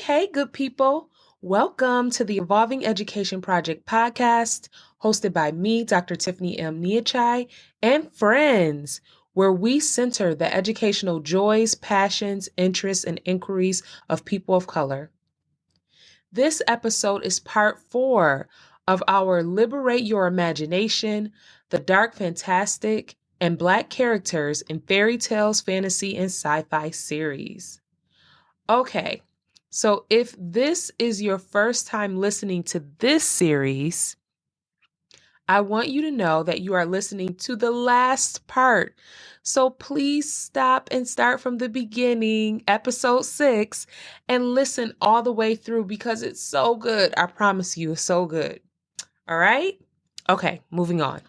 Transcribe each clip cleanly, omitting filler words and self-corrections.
hey, good people. Welcome to the Evolving Education Project podcast, hosted by me, Dr. Tiffany M. Niachai, and friends, where we center the educational joys, passions, interests, and inquiries of people of color. This episode is part 4 of our Liberate Your Imagination, the Dark Fantastic, and Black Characters in Fairy Tales, Fantasy, and Sci-Fi series. Okay, so if this is your first time listening to this series, I want you to know that you are listening to the last part. So please stop and start from the beginning, episode 6, and listen all the way through because it's so good. I promise you, it's so good. All right? Okay, moving on.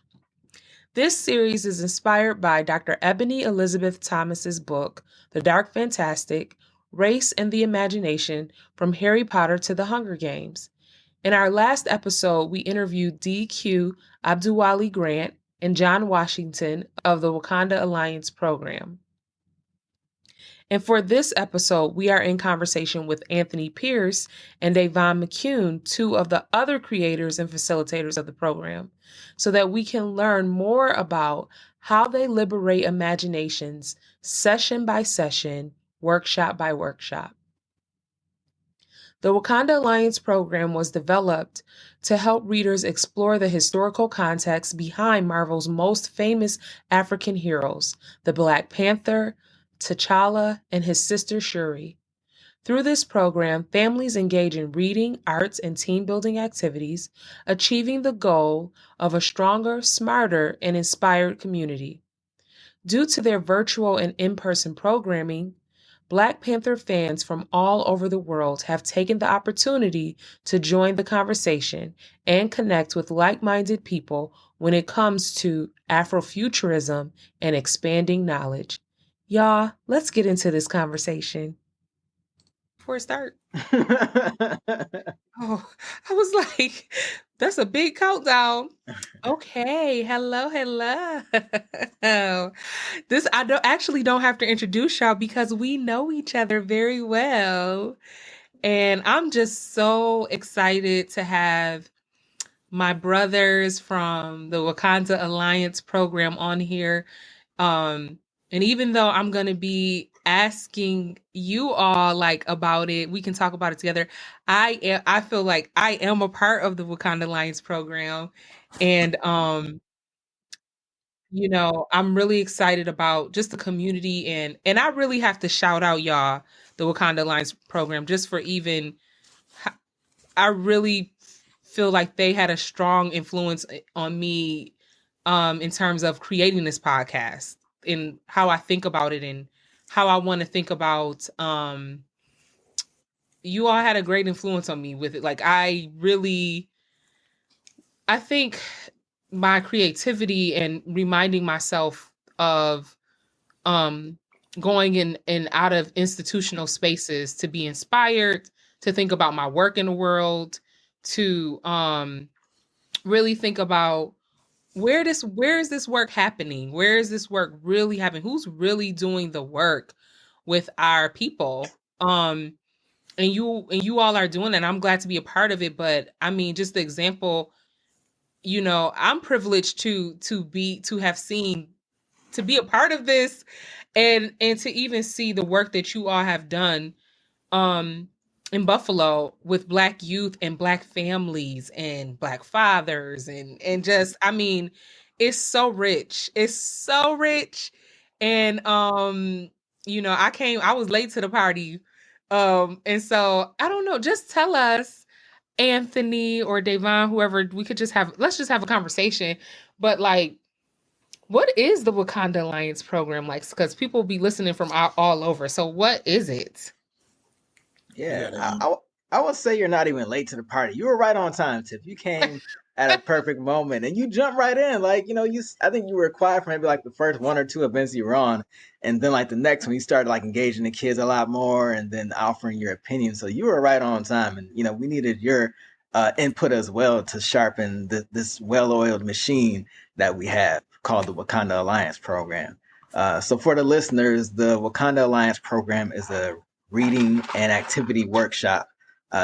This series is inspired by Dr. Ebony Elizabeth Thomas's book, The Dark Fantastic, Race and the Imagination, From Harry Potter to the Hunger Games. In our last episode, we interviewed D.Q. Abdulwali Grant and John Washington of the Wakanda Alliance program. And for this episode, we are in conversation with Anthony Pierce and Davon McCune, 2 of the other creators and facilitators of the program, so that we can learn more about how they liberate imaginations session by session, workshop by workshop. The Wakanda Alliance program was developed to help readers explore the historical context behind Marvel's most famous African heroes, the Black Panther, T'Challa, and his sister Shuri. Through this program, families engage in reading, arts, and team-building activities, achieving the goal of a stronger, smarter, and inspired community. Due to their virtual and in-person programming, Black Panther fans from all over the world have taken the opportunity to join the conversation and connect with like-minded people when it comes to Afrofuturism and expanding knowledge. Y'all, let's get into this conversation. Before I start. Oh, I was like, that's a big countdown. Okay, hello. This I don't have to introduce y'all because we know each other very well. And I'm just so excited to have my brothers from the Wakanda Alliance program on here. And even though I'm going to be asking you all like about it, we can talk about it together. I feel like I am a part of the Wakanda Alliance program. And, I'm really excited about just the community and I really have to shout out y'all, the Wakanda Alliance program, just for even, I really feel like they had a strong influence on me, in terms of creating this podcast and how I think about it and how I want to think about, you all had a great influence on me with it. Like, I think my creativity and reminding myself of, going in and out of institutional spaces to be inspired, to think about my work in the world, to, really think about where is this work happening? Where is this work really happening? Who's really doing the work with our people? And you all are doing that. I'm glad to be a part of it. But I mean, just the example, I'm privileged to be a part of this and to even see the work that you all have done in Buffalo with Black youth and Black families and Black fathers and just, I mean, it's so rich. It's so rich. And I was late to the party. And so I don't know, just tell us, Anthony or Davon, whoever, let's just have a conversation. But like, what is the Wakanda Alliance program like? Because people be listening from all over. So what is it? Yeah, I would say you're not even late to the party. You were right on time, Tiff. You came at a perfect moment and you jumped right in. Like, I think you were quiet for maybe like the first 1 or 2 events you were on. And then like the next one, you started like engaging the kids a lot more and then offering your opinion. So you were right on time. And, we needed your input as well to sharpen this well-oiled machine that we have called the Wakanda Alliance program. So for the listeners, the Wakanda Alliance program is a reading and activity workshop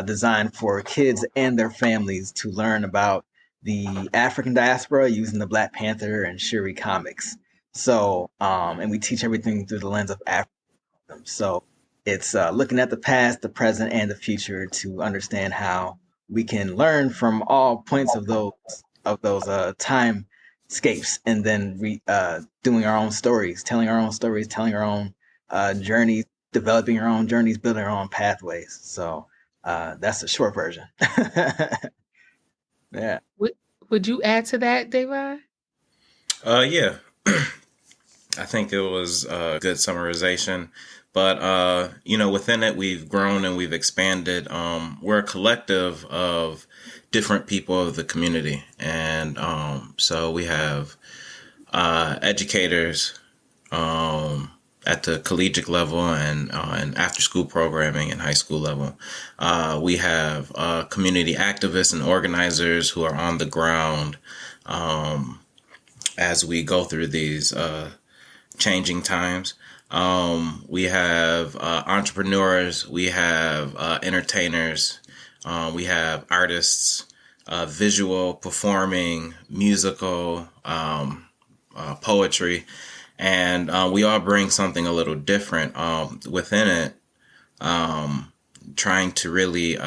designed for kids and their families to learn about the African diaspora using the Black Panther and Shuri comics. So, and we teach everything through the lens of Africa. So it's looking at the past, the present, and the future to understand how we can learn from all points of those timescapes, and then doing our own stories, telling our own journeys, developing our own journeys, building our own pathways. So that's the short version. Yeah. Would you add to that, Davon? Yeah. I think it was a good summarization. But, within it, we've grown and we've expanded. We're a collective of different people of the community. And so we have educators at the collegiate level and after school programming and high school level. We have community activists and organizers who are on the ground as we go through these changing times. We have entrepreneurs, we have entertainers, we have artists, visual, performing, musical, poetry, and we all bring something a little different within it, trying to really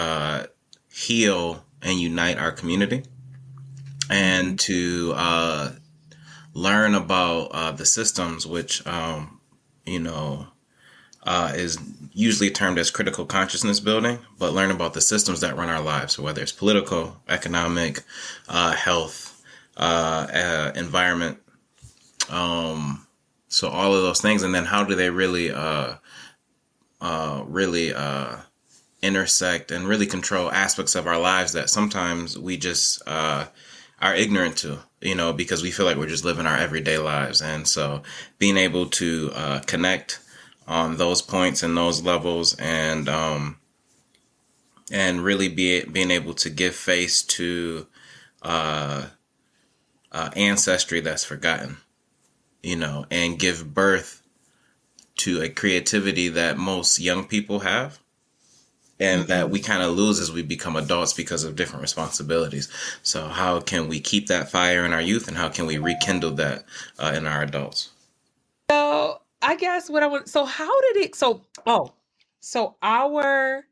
heal and unite our community and to learn about the systems, which is usually termed as critical consciousness building, but learn about the systems that run our lives. So whether it's political, economic, health, environment, so all of those things, and then how do they really intersect and really control aspects of our lives that sometimes we just are ignorant to, because we feel like we're just living our everyday lives. And so being able to connect on those points and those levels, and really being able to give face to ancestry that's forgotten, and give birth to a creativity that most young people have, and that we kind of lose as we become adults because of different responsibilities. So how can we keep that fire in our youth, and how can we rekindle that in our adults? So I guess what I want. So how did it? So our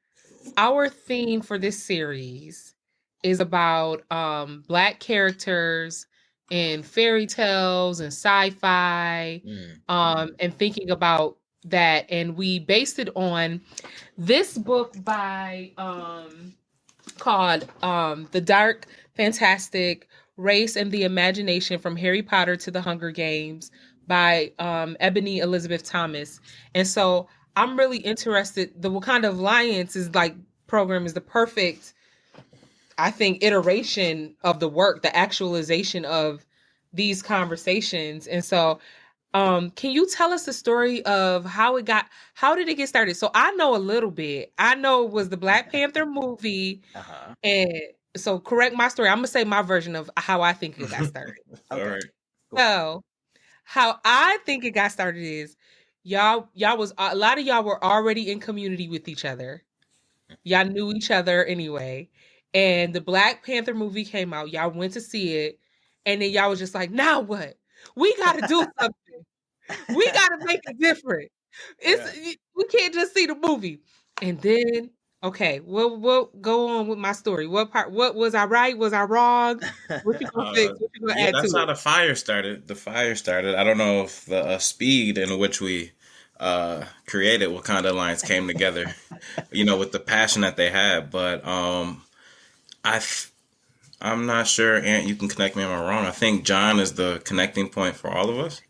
theme for this series is about Black characters in fairy tales and sci-fi, and thinking about that, and we based it on this book by called The Dark Fantastic Race and the Imagination from Harry Potter to the Hunger Games by Ebony Elizabeth Thomas. And so I'm really interested. The Wakanda Alliance program is the perfect, I think, iteration of the work, the actualization of these conversations. And so can you tell us the story of how did it get started? So I know a little bit. I know it was the Black Panther movie. And so correct my story. I'm going to say my version of how I think it got started. Okay. All right. Cool. So how I think it got started is y'all was, a lot of y'all were already in community with each other. Y'all knew each other anyway. And the Black Panther movie came out. Y'all went to see it. And then y'all was just like, now what? We got to do something. We got to make it different. We can't just see the movie. And then, okay, we'll go on with my story. What was I right? Was I wrong? What you gonna fix? What you gonna add to it? That's how the fire started. I don't know if the speed in which we created Wakanda Alliance came together, with the passion that they had. But I'm not sure, Ant, you can connect me if I'm wrong. I think John is the connecting point for all of us.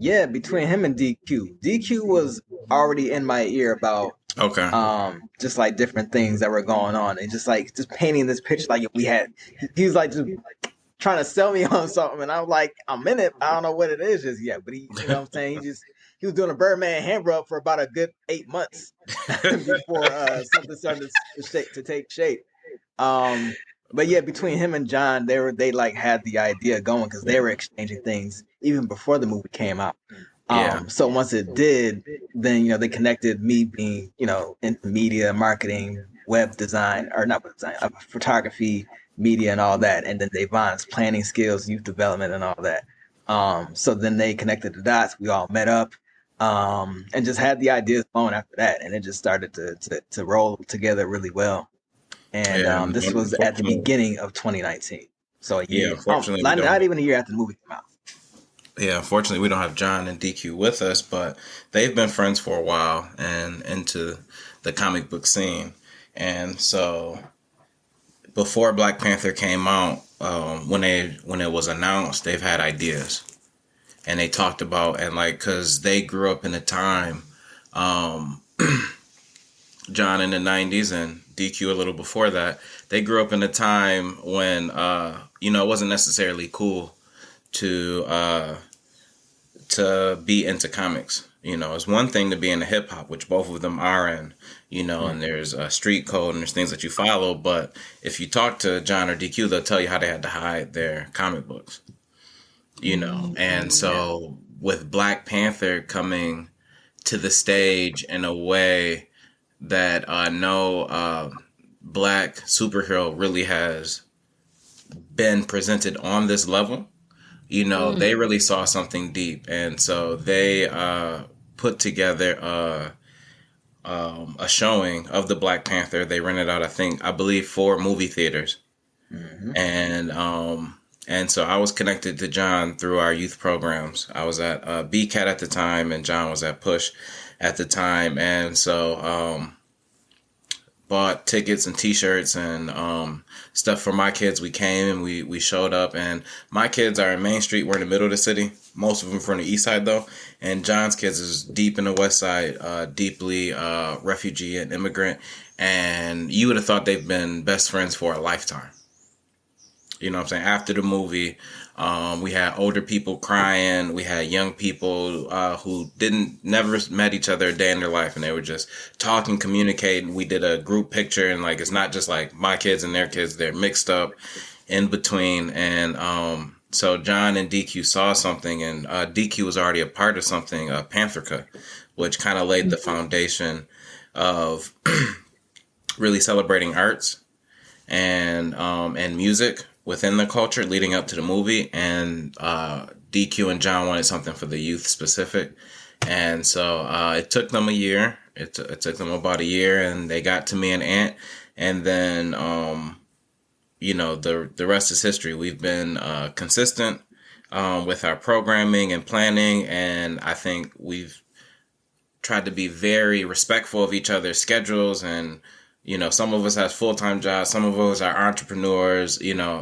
Yeah, between him and DQ. DQ was already in my ear about just like different things that were going on, and just painting this picture like we had. He was like just trying to sell me on something, and I was like, I'm in it. I don't know what it is just yet, but he, you know what I'm saying? He was doing a Birdman hand rub for about a good 8 months before something started to take shape. But yeah, between him and John, they had the idea going because they were exchanging things even before the movie came out. So once it did, then they connected, me being into media, marketing, web design, or not web design, photography, media, and all that. And then Devon's planning skills, youth development, and all that. So then they connected the dots. We all met up, and just had the ideas flowing after that, and it just started to roll together really well. And this was at the beginning of 2019. So a year, unfortunately, not even a year after the movie came out. Yeah, unfortunately, we don't have John and DQ with us, but they've been friends for a while and into the comic book scene. And so before Black Panther came out, when it was announced, they've had ideas. And they talked about, and like, because they grew up in a time, John in the 90s and DQ a little before that, they grew up in a time when, it wasn't necessarily cool to be into comics. It's one thing to be into hip hop, which both of them are in, and there's a street code and there's things that you follow. But if you talk to John or DQ, they'll tell you how they had to hide their comic books, And so with Black Panther coming to the stage in a way that no Black superhero really has been presented on this level, they really saw something deep. And so they put together a showing of the Black Panther. They rented out, I believe 4 movie theaters. Mm-hmm. And so I was connected to John through our youth programs. I was at BCAT at the time, and John was at Push at the time. And so bought tickets and T-shirts and stuff for my kids. We came and we showed up, and my kids are in Main Street. We're in the middle of the city. Most of them from the east side, though. And John's kids is deep in the west side, deeply refugee and immigrant. And you would have thought they've been best friends for a lifetime. You know what I'm saying? After the movie, we had older people crying. We had young people who never met each other a day in their life, and they were just talking, communicating. We did a group picture, and like it's not just like my kids and their kids; they're mixed up in between. And so John and DQ saw something, and DQ was already a part of something, Pantherca, which kind of laid the foundation of really celebrating arts and music within the culture leading up to the movie. And DQ and John wanted something for the youth specific. And so it took them a year. It took them about a year, and they got to me and Ant. And then, the rest is history. We've been consistent with our programming and planning. And I think we've tried to be very respectful of each other's schedules. And some of us have full-time jobs, some of us are entrepreneurs,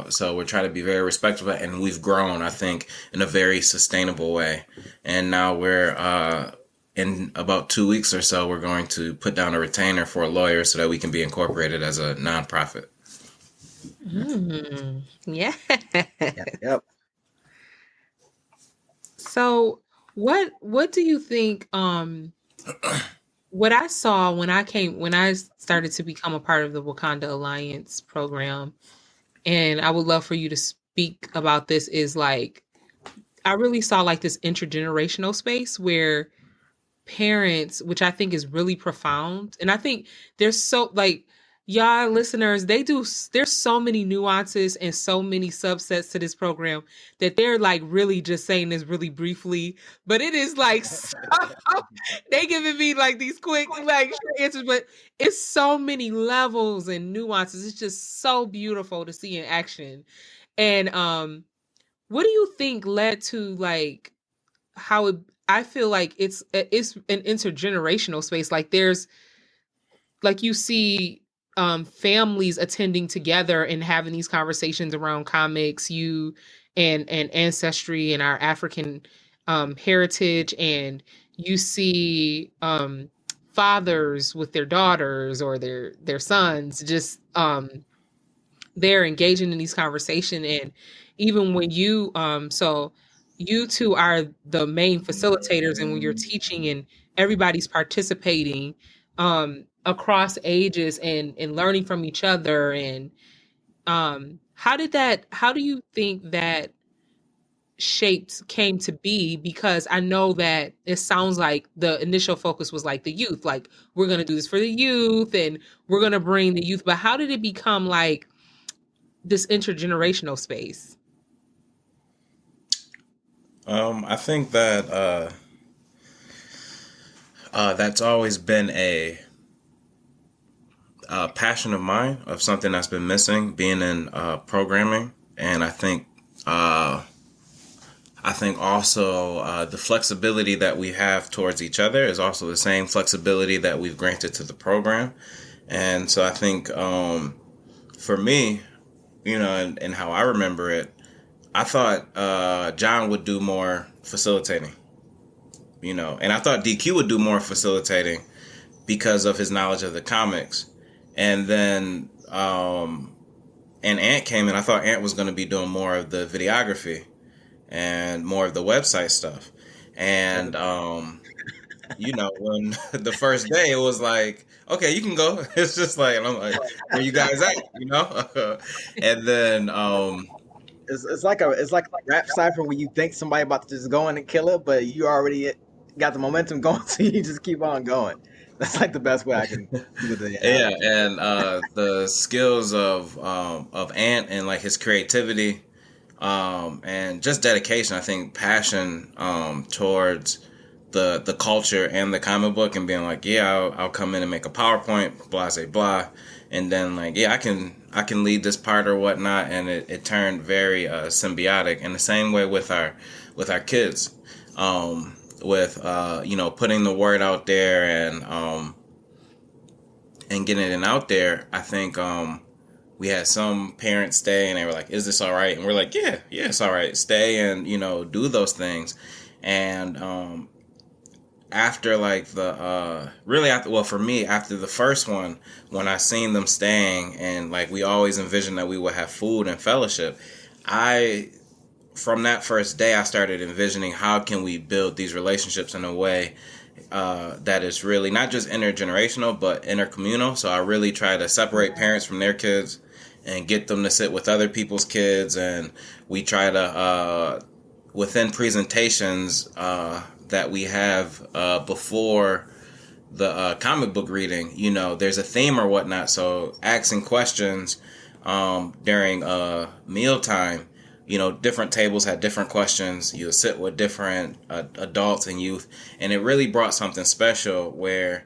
so we're trying to be very respectful, and we've grown, I think, in a very sustainable way. And now we're, in about 2 weeks or so, we're going to put down a retainer for a lawyer so that we can be incorporated as a nonprofit. Yeah. Yep. So what do you think, what I saw when I started to become a part of the Wakanda Alliance program, and I would love for you to speak about this, is like, I really saw like this intergenerational space where parents, which I think is really profound. And I think there's so like, y'all listeners, there's so many nuances and so many subsets to this program that they're like really just saying this really briefly, but it is like, they giving me like these quick like answers, but it's so many levels and nuances. It's just so beautiful to see in action. And what do you think led to like how I feel like it's an intergenerational space? Like there's, like you see families attending together and having these conversations around comics, and ancestry and our African heritage, and you see fathers with their daughters or their sons, just they're engaging in these conversations. And even when you so you two are the main facilitators, and when you're teaching and everybody's participating across ages and learning from each other, and how do you think that came to be? Because I know that it sounds like the initial focus was like the youth, like we're going to do this for the youth and we're going to bring the youth. But how did it become like this intergenerational space? I think that that's always been a passion of mine, of something that's been missing, being in programming, and I think also the flexibility that we have towards each other is also the same flexibility that we've granted to the program, and so I think for me, and how I remember it, I thought John would do more facilitating, and I thought DQ would do more facilitating because of his knowledge of the comics. And then and Ant came in. I thought Ant was going to be doing more of the videography and more of the website stuff. And when the first day it was like, okay, you can go. It's just like, and I'm like, where you guys at? And then It's like a rap cipher where you think somebody about to just go in and kill it, but you already got the momentum going, so you just keep on going. That's like the best way I can do it. Yeah, and the skills of Ant and like his creativity, and just dedication. I think passion towards the culture and the comic book, and being like, yeah, I'll come in and make a PowerPoint, blah, say blah, and then like, yeah, I can lead this part or whatnot, and it turned very symbiotic. In the same way with our kids, with putting the word out there and getting it out there. I think we had some parents stay and they were like, is this all right? And we're like, yeah, it's all right. Stay and do those things. And after like for me, after the first one, when I seen them staying and like we always envisioned that we would have food and fellowship, from that first day, I started envisioning how can we build these relationships in a way that is really not just intergenerational, but intercommunal. So I really try to separate parents from their kids and get them to sit with other people's kids. And we try to, within presentations that we have before the comic book reading, there's a theme or whatnot. So asking questions during mealtime, different tables had different questions. You would sit with different adults and youth, and it really brought something special where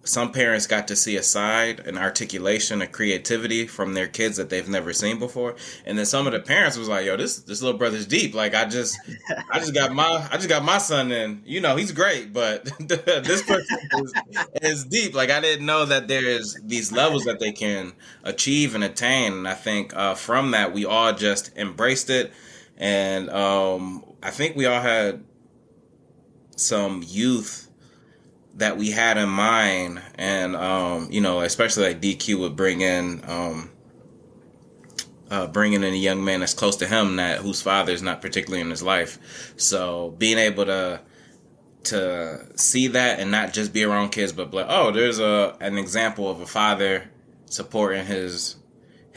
some parents got to see a side, an articulation, a creativity from their kids that they've never seen before. And then some of the parents was like, yo, this little brother's deep. Like I just got my son in, he's great, but this person is deep. Like I didn't know that there's these levels that they can achieve and attain. And I think from that, we all just embraced it. And I think we all had some youth that we had in mind, and especially like DQ would bring in a young man that's close to him, whose father is not particularly in his life. So being able to see that and not just be around kids, but like, oh, there's an example of a father supporting his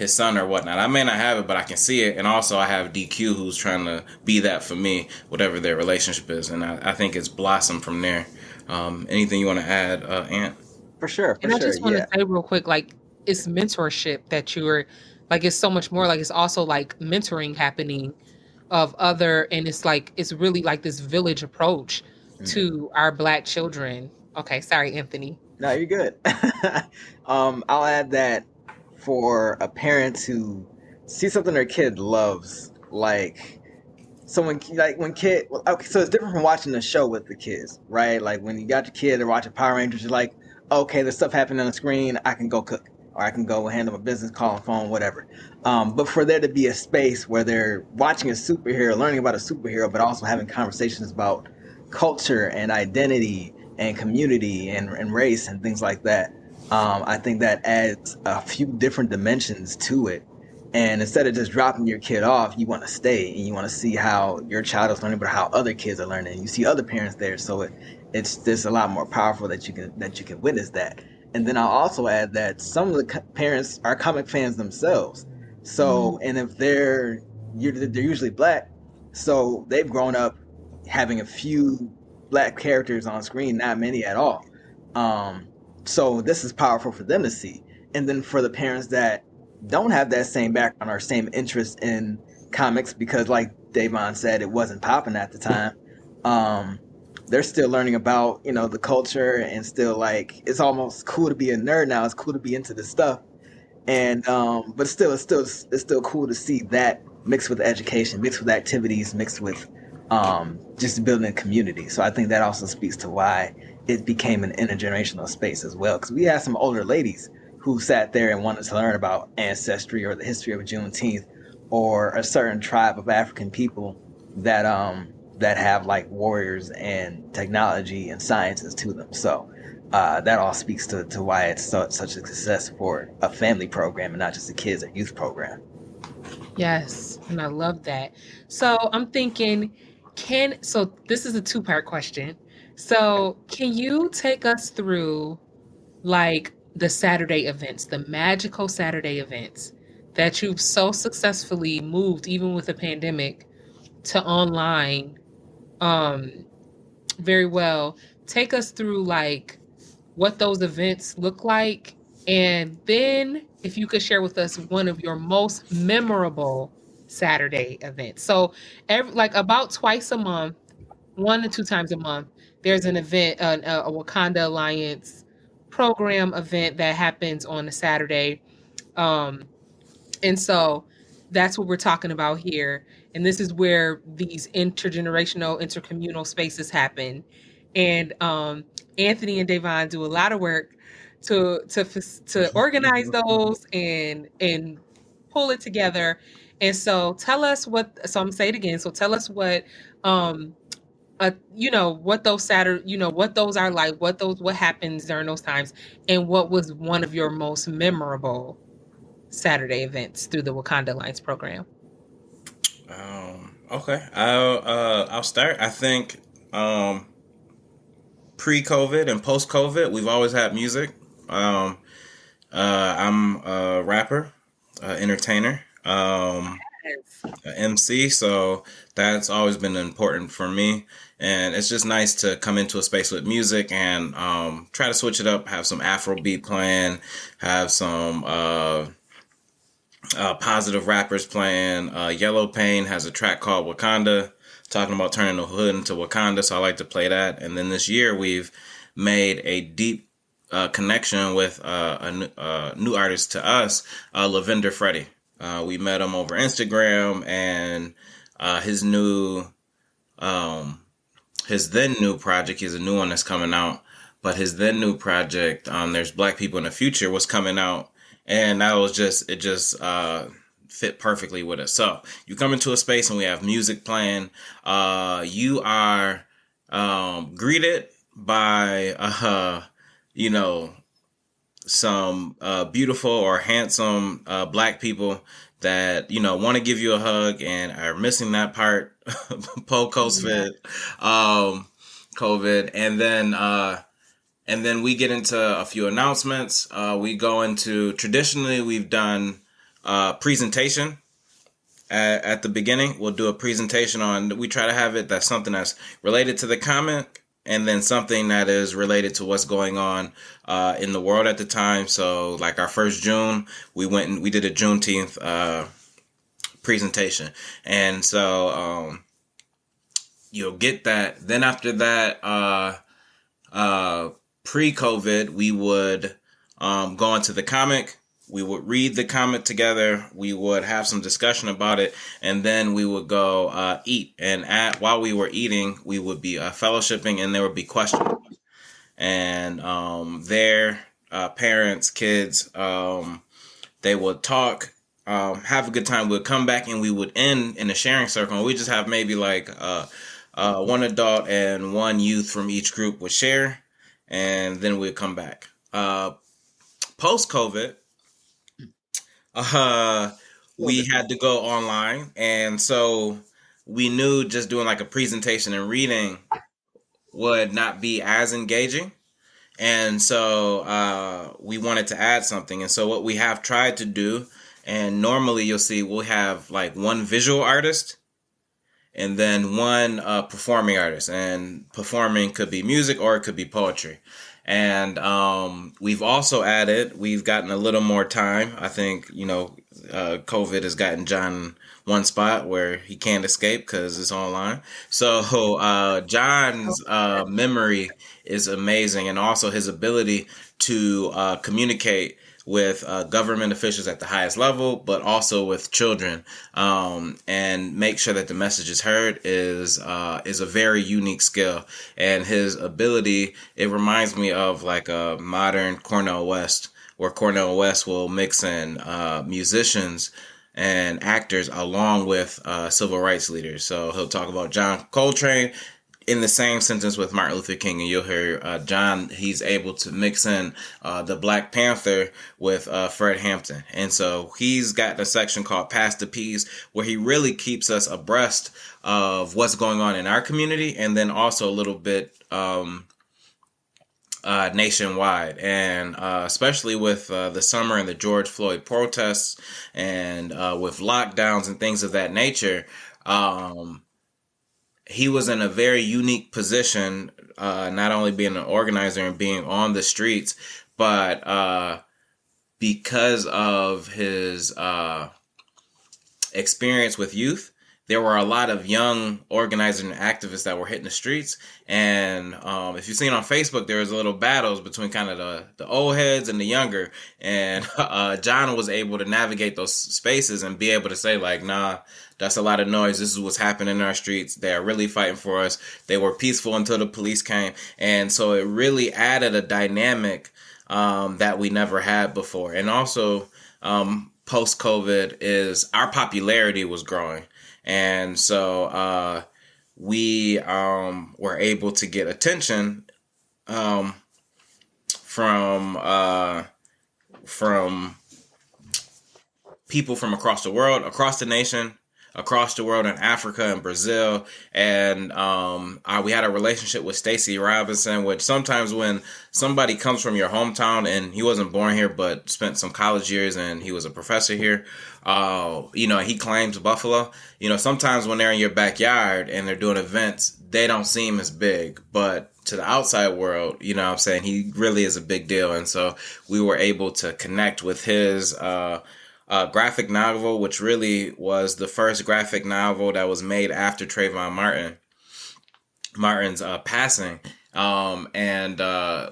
son or whatnot. I may not have it, but I can see it, and also I have DQ who's trying to be that for me, whatever their relationship is, and I think it's blossomed from there. Anything you want to add, Ant? For sure. I just want to say real quick, like it's mentorship that you're like, it's so much more like it's also like mentoring happening of other, and it's like, it's really like this village approach to our Black children. Okay. Sorry, Anthony. No, you're good. I'll add that for a parent to see something their kid loves, like, so when kid, okay, so it's different from watching the show with the kids, right? Like when you got your kid, they're watching Power Rangers, you're like, okay, there's stuff happening on the screen, I can go cook, or I can go handle my business, call a phone, whatever. But for there to be a space where they're watching a superhero, learning about a superhero, but also having conversations about culture and identity and community and race and things like that, I think that adds a few different dimensions to it. And instead of just dropping your kid off, you want to stay and you want to see how your child is learning, but how other kids are learning. And you see other parents there, so it's just a lot more powerful that you can witness that. And then I'll also add that some of the parents are comic fans themselves. So, and if they're they're usually black, so they've grown up having a few black characters on screen, not many at all. Um, so this is powerful for them to see, and then for the parents that don't have that same background or same interest in comics, because like Davon said, it wasn't popping at the time. Um, they're still learning about the culture, and still like it's almost cool to be a nerd now. It's cool to be into this stuff, and but it's still cool to see that mixed with education, mixed with activities, mixed with just building a community. So I think that also speaks to why it became an intergenerational space as well, because we had some older ladies who sat there and wanted to learn about ancestry or the history of Juneteenth or a certain tribe of African people that have like warriors and technology and sciences to them. So that all speaks to why it's such a success for a family program and not just a kids or youth program. Yes, and I love that. So I'm thinking, so this is a two-part question. So can you take us through like the Saturday events, the magical Saturday events that you've so successfully moved, even with the pandemic, to online very well? Take us through like what those events look like, and then if you could share with us one of your most memorable Saturday events. So like about twice a month, 1 to 2 times a month, there's an event, a Wakanda Alliance program event that happens on a Saturday. And so that's what we're talking about here. And this is where these intergenerational, intercommunal spaces happen. And Anthony and Davon do a lot of work to organize those and pull it together. And so tell us what. So I'm gonna say it again. So tell us what what those Saturday, what those are like, what happens during those times, and what was one of your most memorable Saturday events through the Wakanda Alliance program. Okay, I'll start. I think pre-COVID and post-COVID, we've always had music. I'm a rapper, entertainer, MC, so that's always been important for me. And it's just nice to come into a space with music and try to switch it up, have some Afrobeat playing, have some positive rappers playing. Yellow Pain has a track called Wakanda, talking about turning the hood into Wakanda, so I like to play that. And then this year we've made a deep connection with a new artist to us, Lavender Freddy. We met him over Instagram, and his then new project, he's a new one that's coming out, but his then new project, There's Black People in the Future, was coming out, and that was it just fit perfectly with us. So you come into a space and we have music playing. You are greeted by some beautiful or handsome Black people that want to give you a hug and are missing that part post-COVID. COVID, and then we get into a few announcements. We go into, traditionally we've done presentation at the beginning. We'll do a presentation we try to have it that's something that's related to the comic, and then something that is related to what's going on in the world at the time. So like our first June, we went and we did a Juneteenth presentation. And so you'll get that. Then after that, pre-COVID, we would go into the comic. We would read the comic together. We would have some discussion about it, and then we would go eat. And while we were eating, we would be fellowshipping, and there would be questions. And their parents, kids, they would talk, have a good time. We'd come back, and we would end in a sharing circle. And we just have maybe like one adult and one youth from each group would share, and then we'd come back. Post-COVID, we had to go online, and so we knew just doing like a presentation and reading would not be as engaging, and so we wanted to add something. And so what we have tried to do, And normally you'll see we'll have like one visual artist and then one performing artist. And performing could be music or it could be poetry. And we've also we've gotten a little more time. I think, COVID has gotten John one spot where he can't escape because it's online. So John's memory is amazing, and also his ability to communicate with government officials at the highest level, but also with children, and make sure that the message is heard is a very unique skill. And his ability, it reminds me of like a modern Cornel West, where Cornel West will mix in musicians and actors along with civil rights leaders. So he'll talk about John Coltrane in the same sentence with Martin Luther King, and you'll hear John, he's able to mix in the Black Panther with Fred Hampton. And so he's got a section called Pass the Peas, where he really keeps us abreast of what's going on in our community, and then also a little bit nationwide. And especially with the summer and the George Floyd protests, and with lockdowns and things of that nature, he was in a very unique position, not only being an organizer and being on the streets, but because of his experience with youth, there were a lot of young organizers and activists that were hitting the streets. And if you've seen on Facebook, there was little battles between kind of the old heads and the younger. And John was able to navigate those spaces and be able to say, like, nah, that's a lot of noise. This is what's happening in our streets. They are really fighting for us. They were peaceful until the police came. And so it really added a dynamic that we never had before. And also, post-COVID is our popularity was growing. And so we were able to get attention from people from across the world, across the nation, across the world in Africa and Brazil. And we had a relationship with Stacey Robinson, which sometimes when somebody comes from your hometown, and he wasn't born here but spent some college years and he was a professor here, he claims Buffalo. Sometimes when they're in your backyard and they're doing events, they don't seem as big, but to the outside world, what I'm saying, he really is a big deal. And so we were able to connect with his graphic novel, which really was the first graphic novel that was made after Trayvon Martin's passing. And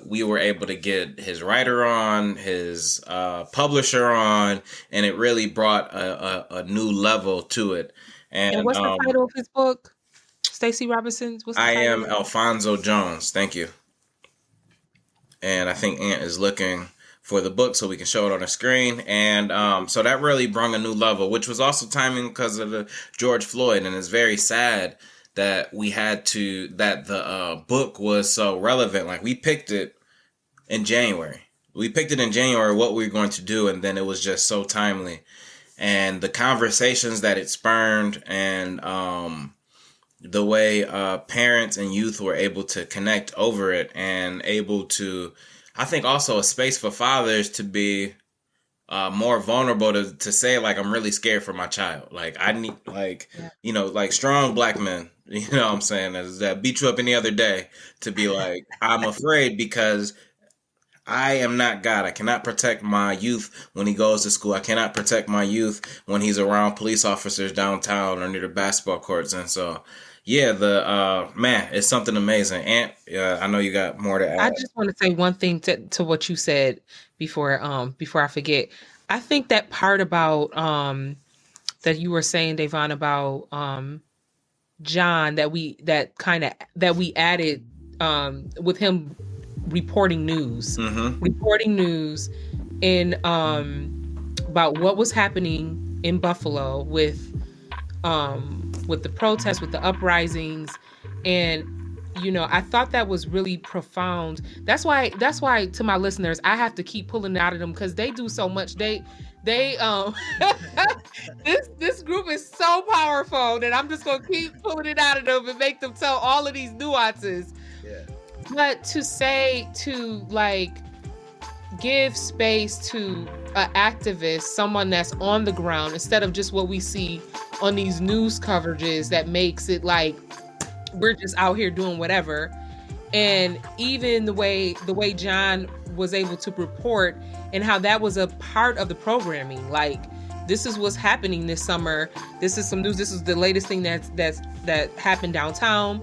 we were able to get his writer on, his publisher on, and it really brought a new level to it. And what's the title of his book? Stacey Robinson's? What's the title? I Am Alfonso Jones. Thank you. And I think Ant is looking for the book so we can show it on the screen. And so that really brought a new level, which was also timing because of the George Floyd. And it's very sad that the book was so relevant. Like, we picked it in January. What we were going to do, and then it was just so timely. And the conversations that it spurred, and the way parents and youth were able to connect over it, and able to, I think, also a space for fathers to be more vulnerable to say, like, I'm really scared for my child. Like, I need, like, like strong Black men, what I'm saying, that beat you up any other day, to be like, I'm afraid because I am not God. I cannot protect my youth when he goes to school. I cannot protect my youth when he's around police officers downtown or near the basketball courts. And so, yeah, it's something amazing. And I know you got more to add. I just want to say one thing to what you said before I forget. I think that part about that you were saying, Davon, about John, that we added with him reporting news in about what was happening in Buffalo with the protests, with the uprisings. And, I thought that was really profound. That's why to my listeners, I have to keep pulling it out of them, because they do so much. They this group is so powerful that I'm just going to keep pulling it out of them and make them tell all of these nuances. Yeah. But to say, to like give space to an activist, someone that's on the ground, instead of just what we see on these news coverages that makes it like we're just out here doing whatever. And even the way John was able to report and how that was a part of the programming, like, this is what's happening this summer. This is some news. This is the latest thing that happened downtown.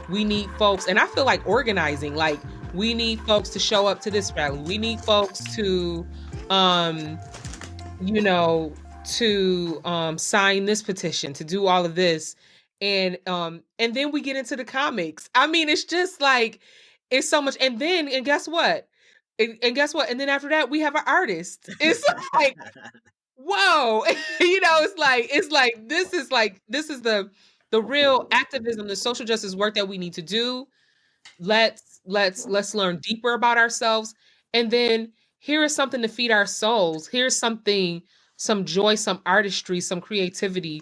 We need folks, and I feel like organizing, like, we need folks to show up to this rally. We need folks to, sign this petition, to do all of this. And then we get into the comics. I mean, it's just like, it's so much. And guess what? And guess what? And then after that, we have an artist. It's like, whoa, it's like this is the real activism, the social justice work that we need to do. Let's learn deeper about ourselves. And then here is something to feed our souls. Here's something, some joy, some artistry, some creativity.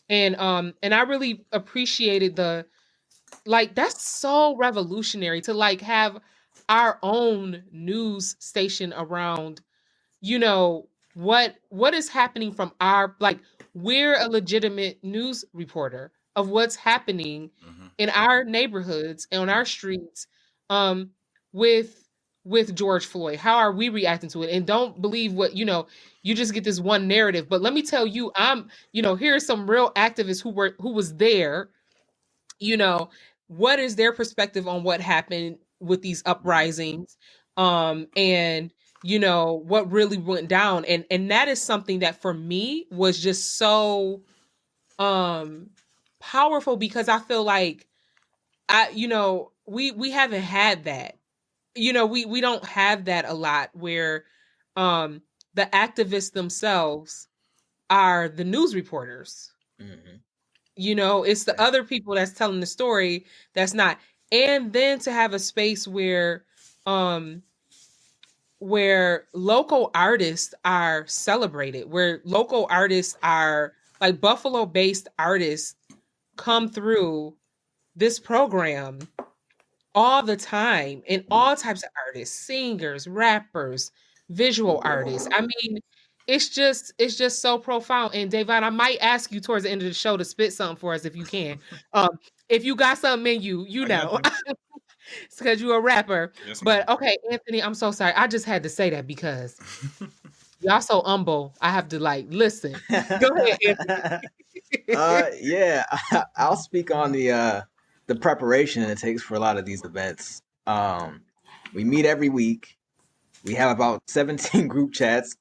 And I really appreciated that's so revolutionary to like have our own news station around, what is happening from our, like, we're a legitimate news reporter of what's happening in our neighborhoods and on our streets, with George Floyd. How are we reacting to it? And don't believe what, you just get this one narrative. But let me tell you, here are some real activists who was there, what is their perspective on what happened with these uprisings, and what really went down. And that is something that for me was just so powerful, because I feel like we haven't had that. We don't have that a lot, where the activists themselves are the news reporters. It's the other people that's telling the story that's not. And then to have a space where local artists are celebrated, where local artists are, like, Buffalo-based artists come through this program all the time, and all types of artists, singers, rappers, visual artists. I mean, it's just so profound. And Davon, I might ask you towards the end of the show to spit something for us if you can. If you got something in you, it's because you're a rapper. Yes, but okay, Anthony, I'm so sorry. I just had to say that because y'all so humble. I have to listen. Go ahead, Anthony. Yeah, I'll speak on the preparation it takes for a lot of these events. We meet every week. We have about 17 group chats,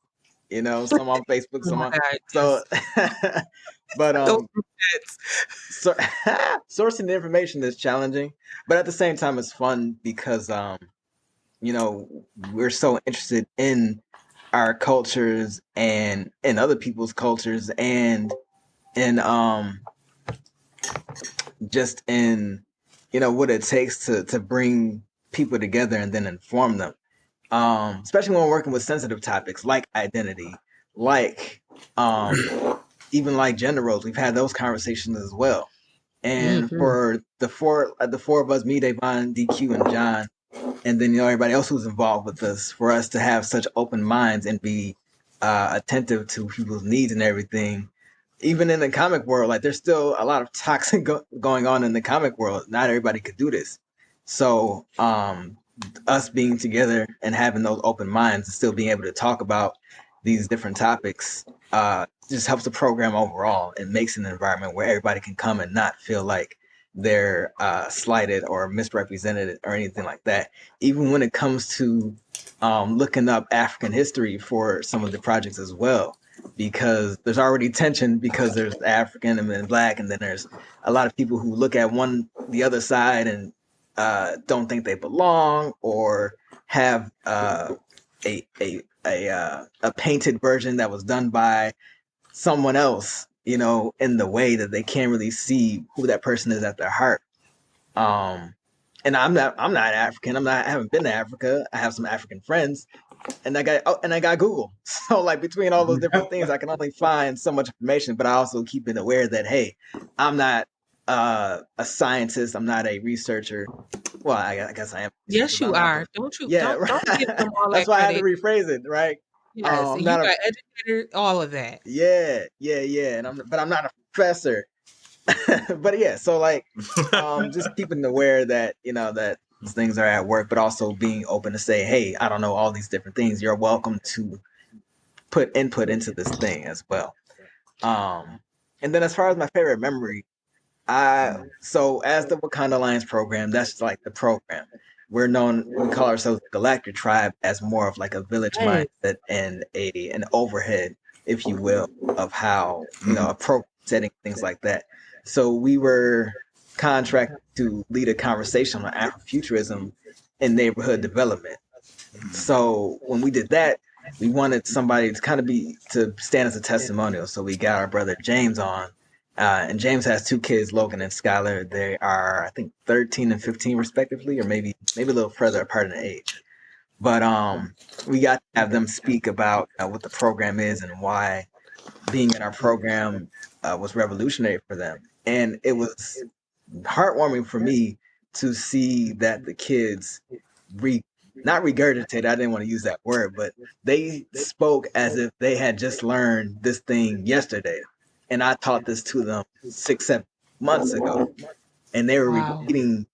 some on Facebook, some on. So, but sourcing the information is challenging, but at the same time, it's fun because we're so interested in our cultures and in other people's cultures, and in just in what it takes to bring people together and then inform them, especially when we're working with sensitive topics like identity, like even like gender roles. We've had those conversations as well. And for the four of us, me, Davon, DQ, and John, and then everybody else who's involved with us, for us to have such open minds and be attentive to people's needs and everything. Even in the comic world, there's still a lot of toxic going on in the comic world. Not everybody could do this. So us being together and having those open minds and still being able to talk about these different topics just helps the program overall. It makes an environment where everybody can come and not feel like they're slighted or misrepresented or anything like that. Even when it comes to looking up African history for some of the projects as well, because there's already tension because there's African and then Black, and then there's a lot of people who look at the other side and don't think they belong, or have a painted version that was done by someone else, in the way that they can't really see who that person is at their heart. And I'm not African. I haven't been to Africa. I have some African friends, and I got Google. So between all those different things, I can only find so much information, but I also keep it aware that, hey, I'm not a scientist. I'm not a researcher. Well, I guess I am. Yes, Because you I'm not the. are. Don't you Yeah, don't give them right. all That's that why I had to credit. rephrase it, right? Yes, I'm and you not a. got educator, all of that. Yeah, and but I'm not a professor. But yeah, so like, just keeping aware that that things are at work, but also being open to say, hey, I don't know all these different things. You're welcome to put input into this thing as well. And then as far as my favorite memory, so as the Wakanda Alliance program, that's like the program. We call ourselves the Galactic Tribe as more of like a village Yes. mindset and an overhead, if you will, of how, a program setting, things like that. So we were contracted to lead a conversation on Afrofuturism and neighborhood development. So when we did that, we wanted somebody to kind of to stand as a testimonial. So we got our brother James on, and James has two kids, Logan and Skylar. They are, I think, 13 and 15 respectively, or maybe a little further apart in age. But we got to have them speak about what the program is and why being in our program was revolutionary for them. And it was heartwarming for me to see that the kids not regurgitate. I didn't want to use that word, but they spoke as if they had just learned this thing yesterday. And I taught this to them 6-7 months ago. And they were Wow. repeating,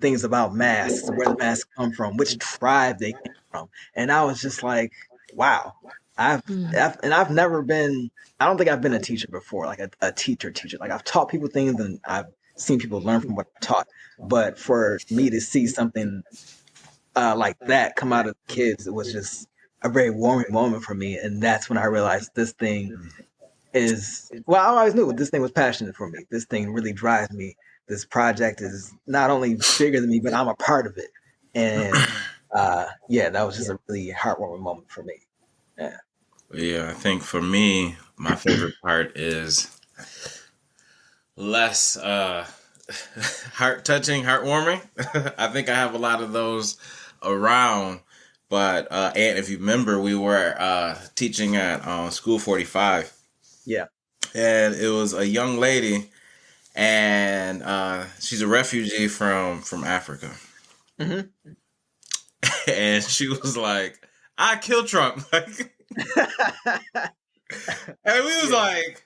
things about masks, where the masks come from, which tribe they came from. And I was just like, wow. I've never been, I don't think I've been a teacher before, like a teacher. Like I've taught people things and I've seen people learn from what I've taught. But for me to see something like that come out of the kids, it was just a very warming moment for me. And that's when I realized this thing I always knew this thing was passionate for me. This thing really drives me. This project is not only bigger than me, but I'm a part of it. And that was just a really heartwarming moment for me. Yeah, I think for me, my favorite part is less heart touching, heartwarming. I think I have a lot of those around. But and if you remember, we were teaching at School 45. Yeah. And it was a young lady, and she's a refugee from Africa. Mm-hmm. And she was like, I killed Trump. And we was like,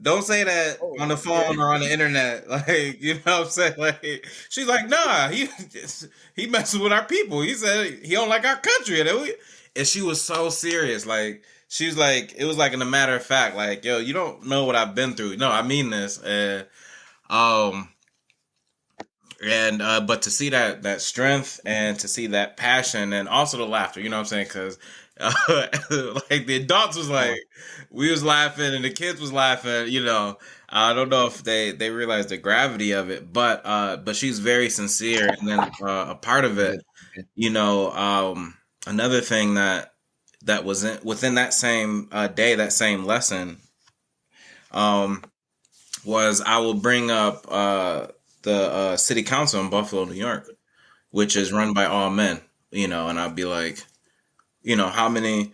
don't say that on the phone or on the internet. Like, you know what I'm saying? Like, she's like, nah, he messes with our people. He said he don't like our country. And she was so serious. Like, she was like, it was like in a matter of fact, like, yo, you don't know what I've been through. No, I mean this. But to see that strength and to see that passion and also the laughter, you know what I'm saying? Because like the adults was like, we was laughing and the kids was laughing. You know, I don't know if they realized the gravity of it, but she's very sincere. And then a part of it, another thing that was within that same day, that same lesson, was I will bring up the city council in Buffalo, New York, which is run by all men, and I'd be like, how many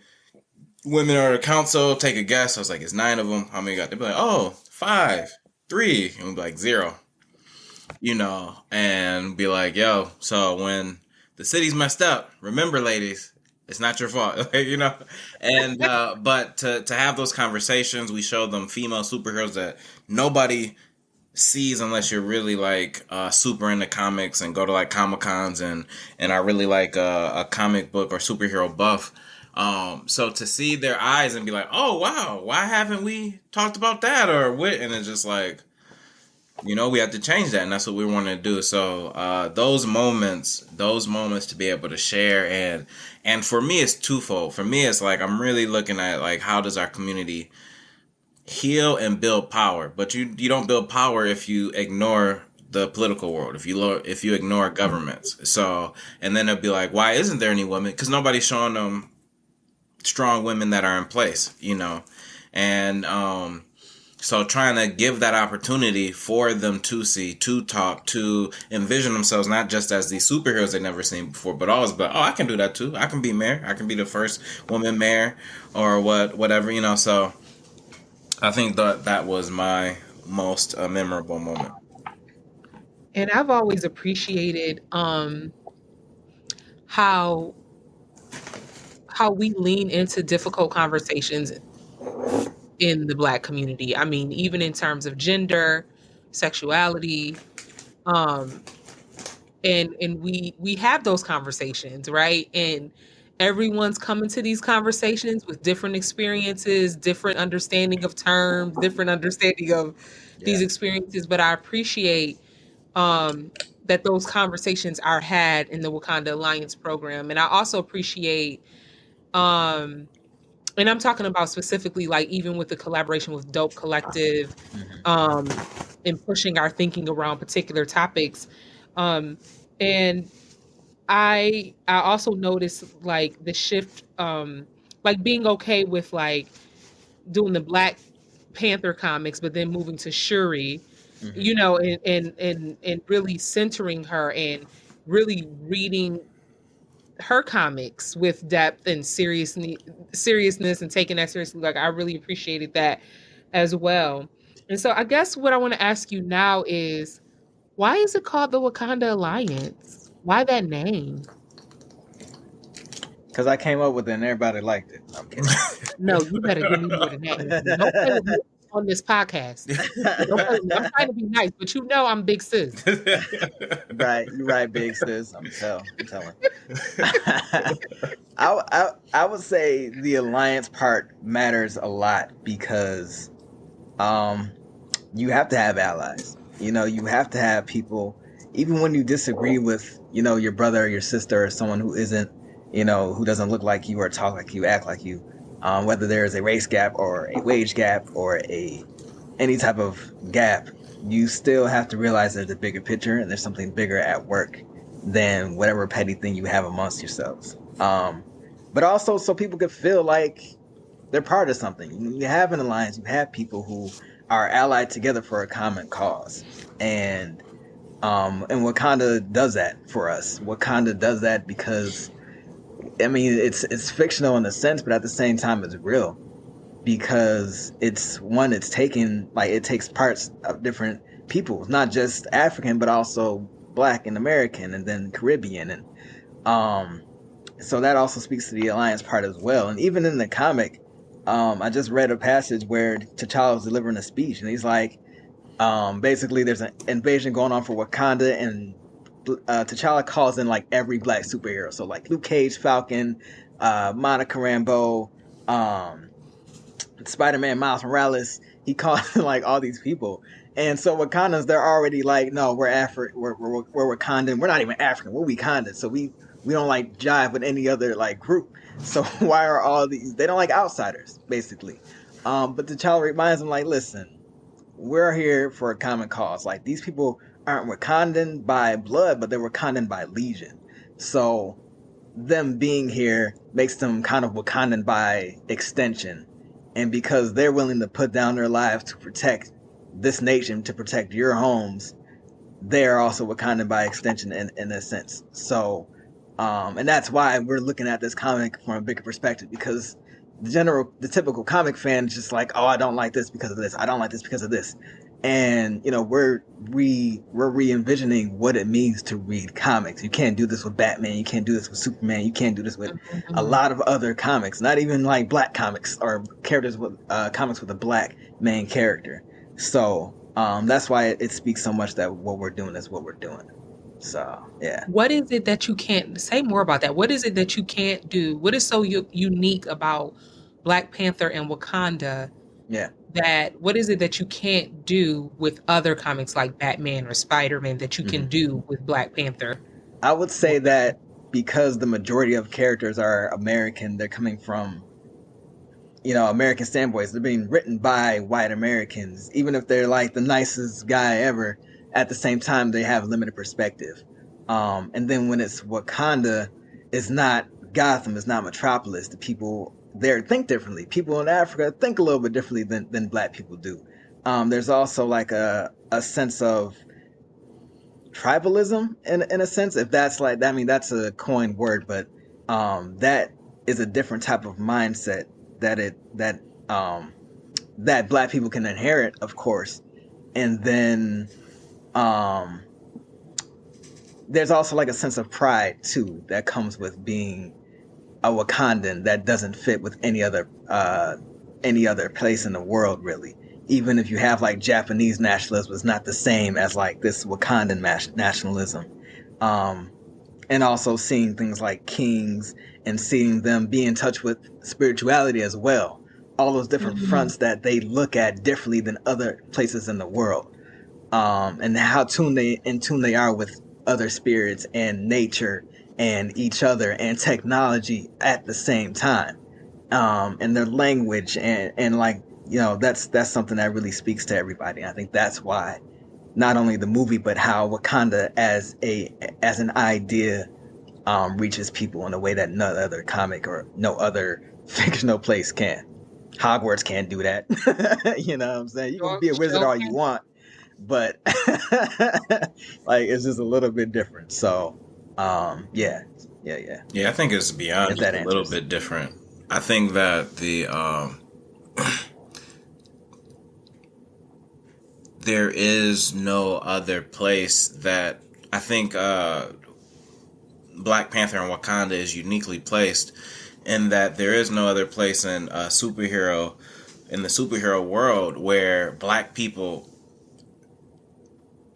women are the council? Take a guess. I was like, it's 9 of them. How many got? They'd be like, oh, 5, 3. And we'd be like 0, and be like, yo, so when the city's messed up, remember, ladies, it's not your fault, and but to have those conversations, we show them female superheroes that nobody sees unless you're really like super into comics and go to like Comic-Cons and are really like a comic book or superhero buff. So to see their eyes and be like, oh wow, why haven't we talked about that or what? And it's just like, we have to change that, and that's what we want to do. So those moments to be able to share, and for me it's twofold. For me it's like I'm really looking at like how does our community heal and build power, but you don't build power if you ignore the political world, if you ignore governments. So, and then it'll be like, why isn't there any women? Because nobody's showing them strong women that are in place, and so trying to give that opportunity for them to see, to talk, to envision themselves not just as these superheroes they've never seen before, but always, I can do that too. I can be mayor. I can be the first woman mayor, or whatever. So I think that was my most memorable moment. And I've always appreciated how we lean into difficult conversations in the Black community. I mean, even in terms of gender, sexuality, um, and we have those conversations, right? And everyone's coming to these conversations with different experiences, different understanding of terms, different understanding of these experiences. But I appreciate that those conversations are had in the Wakanda Alliance program, and I also appreciate um and I'm talking about specifically like even with the collaboration with Dope Collective, um, and pushing our thinking around particular topics. Um, and I also noticed like the shift, like being okay with like doing the Black Panther comics, but then moving to Shuri, you know, and really centering her and really reading her comics with depth and seriousness and taking that seriously. Like I really appreciated that as well. And so I guess what I want to ask you now is why is it called the Wakanda Alliance? Why that name? Because I came up with it and everybody liked it. I'm kidding. No, you better give me more than that. Don't play with me on this podcast. Don't play with me. I'm trying to be nice, but you know I'm big sis. Right, you're right, big sis. I'm telling. I would say the alliance part matters a lot because you have to have allies. You know, you have to have people, even when you disagree with, you know, your brother or your sister or someone who isn't, you know, who doesn't look like you or talk like you, act like you, whether there is a race gap or a wage gap or any type of gap, you still have to realize there's a bigger picture and there's something bigger at work than whatever petty thing you have amongst yourselves. But also so people could feel like they're part of something. When you have an alliance, you have people who are allied together for a common cause. And Wakanda does that for us. Wakanda does that because, I mean, it's fictional in a sense, but at the same time, it's real because it takes parts of different peoples, not just African, but also Black and American, and then Caribbean, and so that also speaks to the alliance part as well. And even in the comic, I just read a passage where T'Challa was delivering a speech, and he's like, basically, there's an invasion going on for Wakanda, and T'Challa calls in like every Black superhero. So like Luke Cage, Falcon, Monica Rambeau, Spider-Man, Miles Morales. He calls in like all these people, and so Wakandans, they're already like, no, we're Wakandan. We're not even African. We're Wakandan. So we don't like jive with any other like group. So why are all these? They don't like outsiders, basically. But T'Challa reminds them, like, listen, we're here for a common cause. Like, these people aren't Wakandan by blood, but they're Wakandan by legion. So them being here makes them kind of Wakandan by extension. And because they're willing to put down their lives to protect this nation, to protect your homes, they're also Wakandan by extension in a sense. So, and that's why we're looking at this comic from a bigger perspective, because the typical comic fan is just like, oh, I don't like this because of this. I don't like this because of this. And, you know, we're re-envisioning what it means to read comics. You can't do this with Batman. You can't do this with Superman. You can't do this with a lot of other comics, not even like Black comics or characters with comics with a Black main character. So that's why it speaks so much that what we're doing is what we're doing. So, yeah. What is it that you can't say more about that? What is it that you can't do? What is so unique about Black Panther and Wakanda? Yeah. What is it that you can't do with other comics like Batman or Spider-Man that you can do with Black Panther? I would say that because the majority of characters are American, they're coming from, you know, American standpoints. They're being written by white Americans, even if they're like the nicest guy ever. At the same time, they have limited perspective. And then when it's Wakanda, it's not Gotham, it's not Metropolis. The people there think differently. People in Africa think a little bit differently than Black people do. There's also like a sense of tribalism in a sense, if that's like that. I mean, that's a coined word, but that is a different type of mindset that Black people can inherit, of course. And then there's also like a sense of pride too that comes with being a Wakandan that doesn't fit with any other place in the world, really. Even if you have like Japanese nationalism, it's not the same as like this Wakandan nationalism. And also seeing things like kings and seeing them be in touch with spirituality as well. All those different fronts that they look at differently than other places in the world. And how in tune they are with other spirits and nature and each other and technology at the same time. And their language and like, you know, that's something that really speaks to everybody. I think that's why not only the movie, but how Wakanda as an idea reaches people in a way that no other comic or no other fictional place can. Hogwarts can't do that. You know what I'm saying? You can be a wizard all you want, but like it's just a little bit different. So yeah. I think it's beyond just a little bit different. I think that there is no other place that I think Black Panther and Wakanda is uniquely placed in that there is no other place in the superhero world where Black people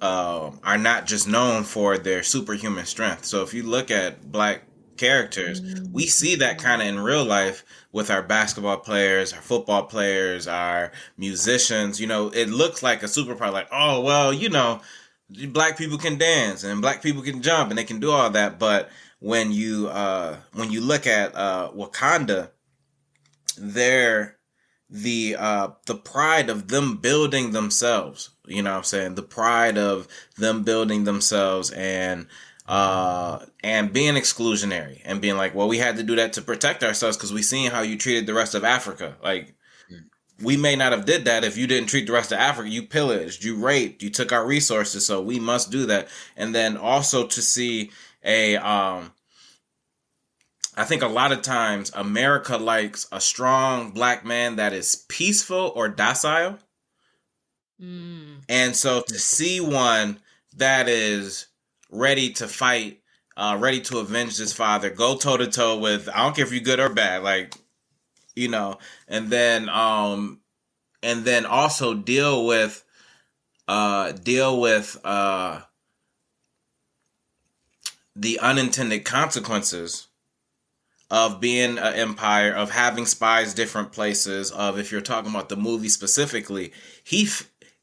are not just known for their superhuman strength. So if you look at Black characters, we see that kind of in real life with our basketball players, our football players, our musicians. You know, it looks like a superpower, like, oh, well, you know, Black people can dance and Black people can jump and they can do all that. But when you look at Wakanda, they're the pride of them building themselves. You know what I'm saying? The pride of them building themselves and being exclusionary and being like, well, we had to do that to protect ourselves because we seen how you treated the rest of Africa. Like, we may not have did that if you didn't treat the rest of Africa. You pillaged, you raped, you took our resources, so we must do that. And then also to see I think a lot of times America likes a strong Black man that is peaceful or docile. And so to see one that is ready to fight, ready to avenge his father, go toe to toe with, I don't care if you're good or bad, like, you know, and then also deal with the unintended consequences of being an empire, of having spies different places, of, if you're talking about the movie specifically,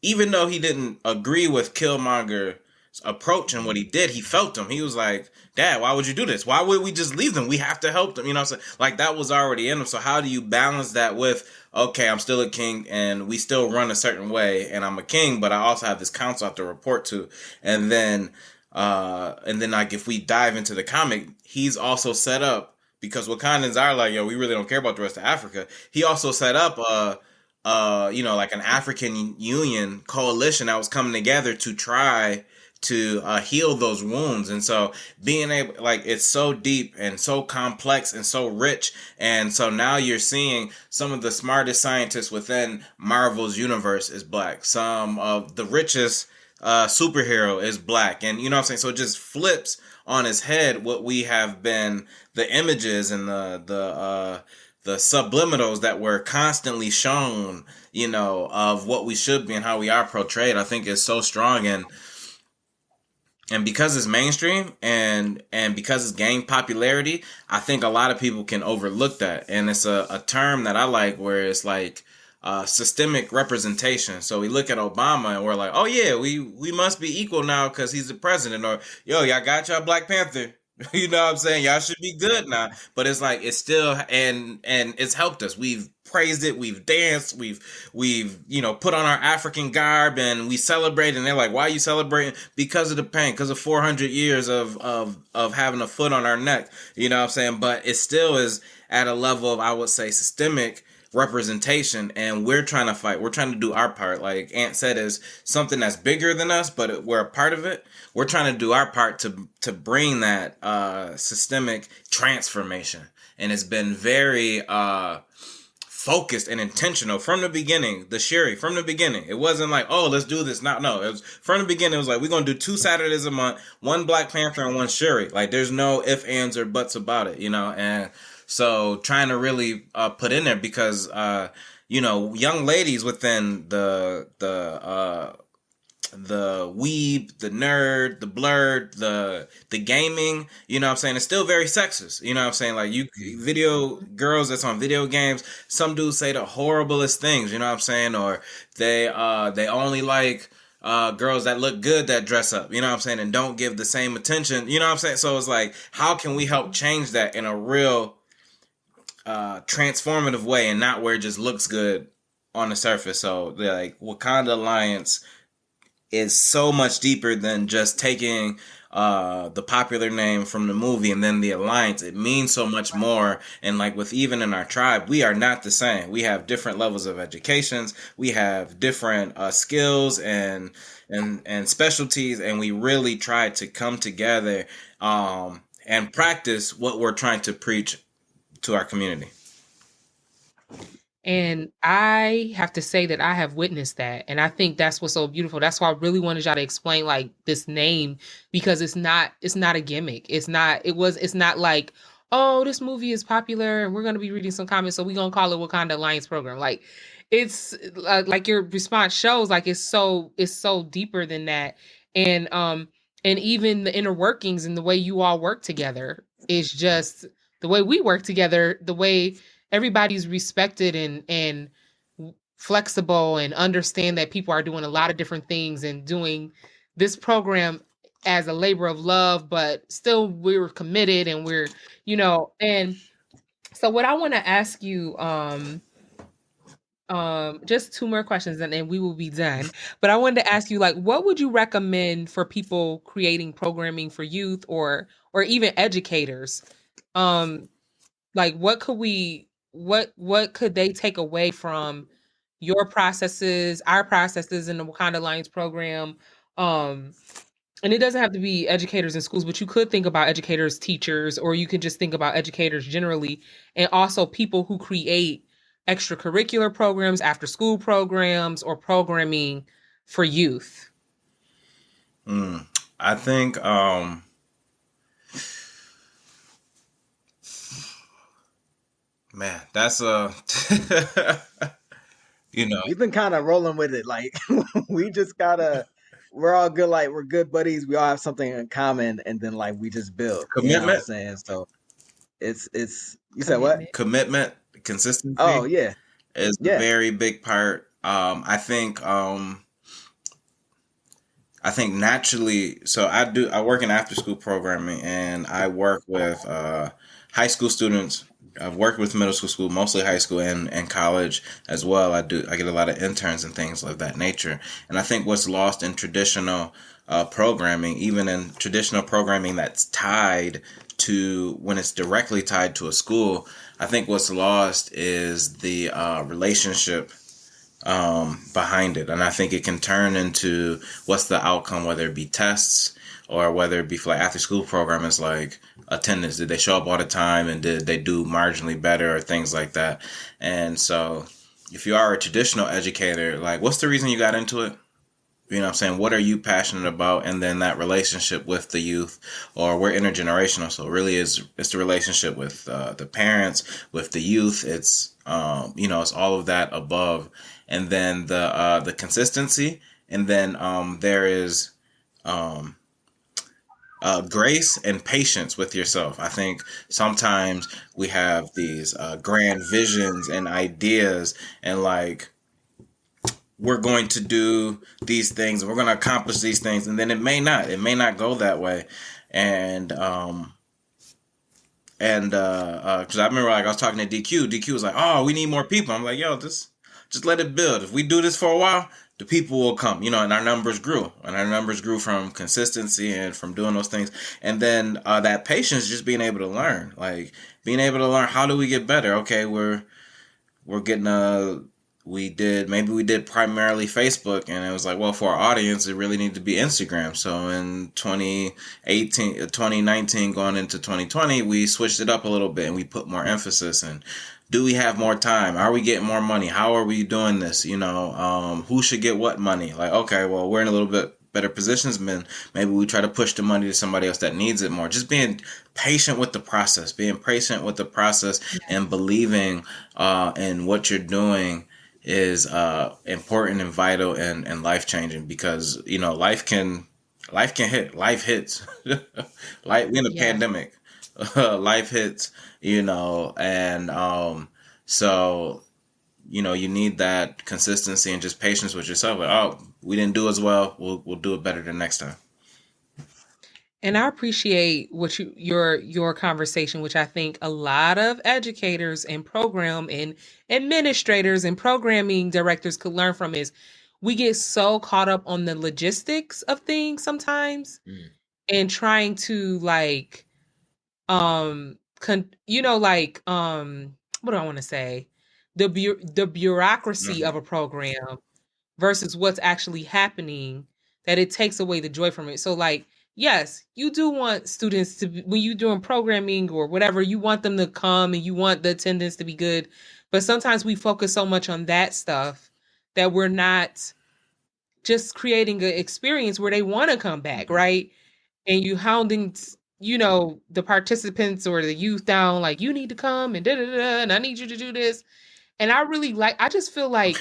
even though he didn't agree with Killmonger's approach and what he did, he felt him. He was like, Dad, why would you do this? Why would we just leave them? We have to help them. You know what I'm saying? Like, that was already in him. So how do you balance that with, okay, I'm still a king and we still run a certain way and I'm a king, but I also have this council I have to report to. And then like, if we dive into the comic, he's also set up, because Wakandans are like, yo, we really don't care about the rest of Africa. He also set up you know, like an African Union coalition that was coming together to try to heal those wounds. And so being able, like, it's so deep and so complex and so rich. And so now you're seeing some of the smartest scientists within Marvel's universe is Black. Some of the richest superhero is Black. And you know what I'm saying? So it just flips on his head what we have been, the images and the subliminals that were constantly shown, you know, of what we should be and how we are portrayed. I think is so strong, and because it's mainstream and because it's gained popularity, I think a lot of people can overlook that. And it's a term that I like, where it's like systemic representation. So we look at Obama and we're like, oh yeah, we must be equal now because he's the president, or yo, y'all got y'all Black Panther. You know what I'm saying? Y'all should be good now. But it's like, it's still, and it's helped us. We've praised it. We've danced. We've, you know, put on our African garb and we celebrate. And they're like, why are you celebrating? Because of the pain, because of 400 years of having a foot on our neck. You know what I'm saying? But it still is at a level of, I would say, systemic representation, and we're trying to fight. We're trying to do our part. Like Ant said, is something that's bigger than us, but we're a part of it. We're trying to do our part to bring that systemic transformation, and it's been very focused and intentional from the beginning. The Sherry from the beginning. It wasn't like, oh, let's do this. No. It was from the beginning. It was like, we're going to do 2 Saturdays a month, 1 Black Panther and 1 Sherry. Like, there's no ifs, ands, or buts about it, you know? And so trying to really put in there because, you know, young ladies within the weeb, the nerd, the blurred, the gaming, you know what I'm saying? It's still very sexist. You know what I'm saying? Like, video girls that's on video games, some dudes say the horriblest things, you know what I'm saying? Or they only like girls that look good that dress up, you know what I'm saying? And don't give the same attention, you know what I'm saying? So it's like, how can we help change that in a real transformative way and not where it just looks good on the surface? So like Wakanda Alliance is so much deeper than just taking the popular name from the movie and then the alliance. It means so much more. And like with even in our tribe, we are not the same. We have different levels of educations. We have different skills and specialties, and we really try to come together and practice what we're trying to preach to our community. And I have to say that I have witnessed that. And I think that's what's so beautiful. That's why I really wanted y'all to explain like this name, because it's not a gimmick. It's not like, oh, this movie is popular and we're going to be reading some comments, so we're going to call it Wakanda Alliance Program. Like, it's like your response shows, like it's so deeper than that. And even the inner workings and the way you all work together is just the way we work together, the way everybody's respected and flexible and understand that people are doing a lot of different things and doing this program as a labor of love, but still we're committed and we're, you know. And so what I want to ask you, just 2 more questions and then we will be done. But I wanted to ask you, like, what would you recommend for people creating programming for youth or even educators? Like, what could they take away from your processes, our processes in the Wakanda Alliance program? And it doesn't have to be educators in schools, but you could think about educators, teachers, or you could just think about educators generally, and also people who create extracurricular programs, after school programs, or programming for youth. I think man, that's you know, we've been kind of rolling with it. Like, we just gotta, we're all good. Like, we're good buddies. We all have something in common, and then like we just build. Commitment. You know what I'm saying? So it's. You said what? Commitment, consistency. Oh yeah, is a very big part. I think naturally. So I work in after school programming, and I work with high school students. I've worked with middle school, mostly high school and college as well. I get a lot of interns and things of that nature. And I think what's lost in traditional programming, even in traditional programming that's tied to, when it's directly tied to a school, I think what's lost is the relationship behind it. And I think it can turn into what's the outcome, whether it be tests or whether it be for like after school program is like attendance. Did they show up all the time and did they do marginally better or things like that? And so if you are a traditional educator, like, what's the reason you got into it? You know what I'm saying? What are you passionate about? And then that relationship with the youth, or we're intergenerational. So really it's the relationship with the parents, with the youth. It's, it's all of that above. And then the consistency. And then there is grace and patience with yourself. I think sometimes we have these grand visions and ideas, and like, we're going to do these things, we're going to accomplish these things, and then it may not go that way. And because I remember, like, I was talking to DQ was like, oh, we need more people. I'm like, yo, just let it build. If we do this for a while, the people will come, and our numbers grew. And our numbers grew from consistency and from doing those things. And then that patience, just being able to learn. Like, being able to learn, how do we get better? Okay, we're getting we did primarily Facebook, and it was like, well, for our audience, it really needed to be Instagram. So in 2019, going into 2020, we switched it up a little bit, and we put more emphasis. And Do we have more time? Are we getting more money? How are we doing this? You know, who should get what money? Like, okay, well, we're in a little bit better positions, man. Maybe we try to push the money to somebody else that needs it more. Just being patient with the process, and believing in what you're doing is important and vital and life changing, because you know life hits like we in a pandemic. Life hits, you know, and so you know you need that consistency and just patience with yourself. Like, oh, we didn't do as well, we'll do it better the next time. And I appreciate what your conversation, which I think a lot of educators and program and administrators and programming directors could learn from, is we get so caught up on the logistics of things sometimes and trying to like what do I want to say? The bureaucracy of a program versus what's actually happening, that it takes away the joy from it. So like, yes, you do want students to be, when you're doing programming or whatever, you want them to come and you want the attendance to be good. But sometimes we focus so much on that stuff that we're not just creating an experience where they want to come back, right? And you hounding, the participants or the youth down, like, you need to come and da-da-da, and I need you to do this. And I just feel like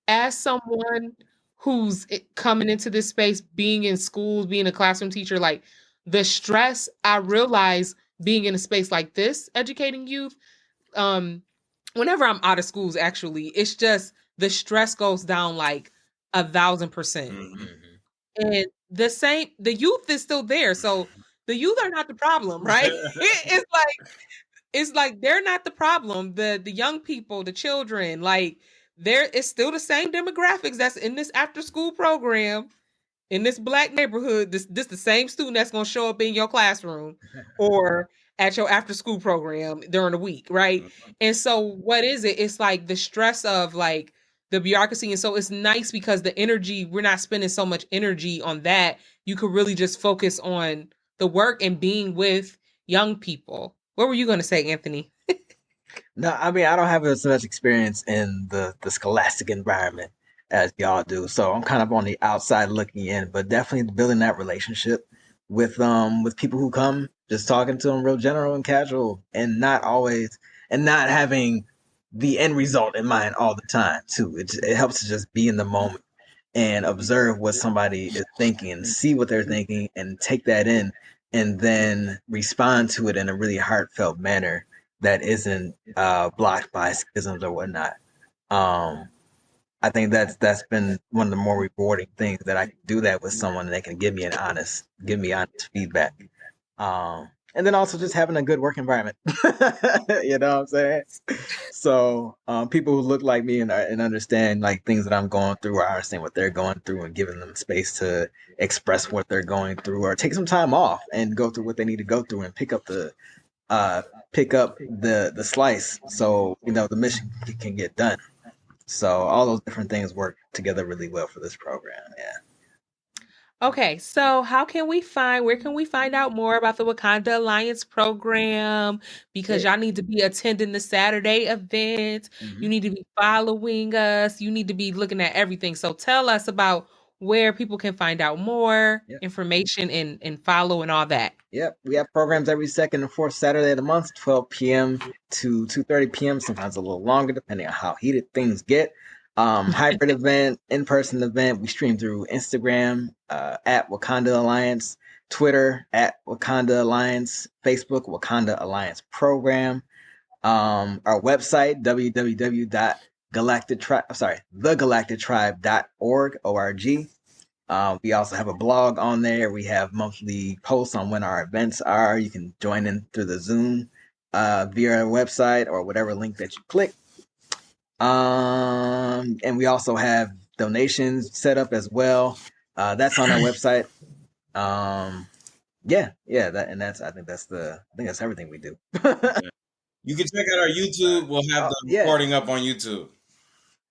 as someone who's coming into this space, being in schools, being a classroom teacher, like the stress I realize being in a space like this, educating youth, whenever I'm out of schools, actually, it's just the stress goes down like 1,000%. And the youth is still there. So the youth are not the problem, right? It's like they're not the problem. The young people, the children, like it's still the same demographics that's in this after school program in this Black neighborhood. This the same student that's gonna show up in your classroom or at your after school program during the week, right? And so what is it? It's like the stress of like the bureaucracy. And so it's nice because the energy, we're not spending so much energy on that. You could really just focus on the work and being with young people. What were you going to say, Anthony? No, I mean, I don't have as much experience in the scholastic environment as y'all do. So I'm kind of on the outside looking in, but definitely building that relationship with people who come, just talking to them real general and casual, and not having the end result in mind all the time too. It helps to just be in the moment and observe what somebody is thinking, see what they're thinking, and take that in, and then respond to it in a really heartfelt manner that isn't blocked by schisms or whatnot. I think that's been one of the more rewarding things, that I can do that with someone and they can give me honest feedback. And then also just having a good work environment. You know what I'm saying? So people who look like me and understand like things that I'm going through, or understand what they're going through, and giving them space to express what they're going through, or take some time off and go through what they need to go through and pick up the slice, so the mission can get done. So all those different things work together really well for this program. Yeah. Okay, so where can we find out more about the Wakanda Alliance program? Because y'all need to be attending the Saturday event. You need to be following us. You need to be looking at everything. So tell us about where people can find out more information and follow and all that. Yep, we have programs every second and fourth Saturday of the month, 12 p.m. to 2:30 p.m., sometimes a little longer, depending on how heated things get. Hybrid event, in-person event. We stream through Instagram at Wakanda Alliance, Twitter at Wakanda Alliance, Facebook Wakanda Alliance Program. Our website, thegalactictribe.org. We also have a blog on there. We have monthly posts on when our events are. You can join in through the Zoom via our website or whatever link that you click. And we also have donations set up as well. That's on our website. I think that's everything we do. You can check out our YouTube. We'll have the recording up on YouTube.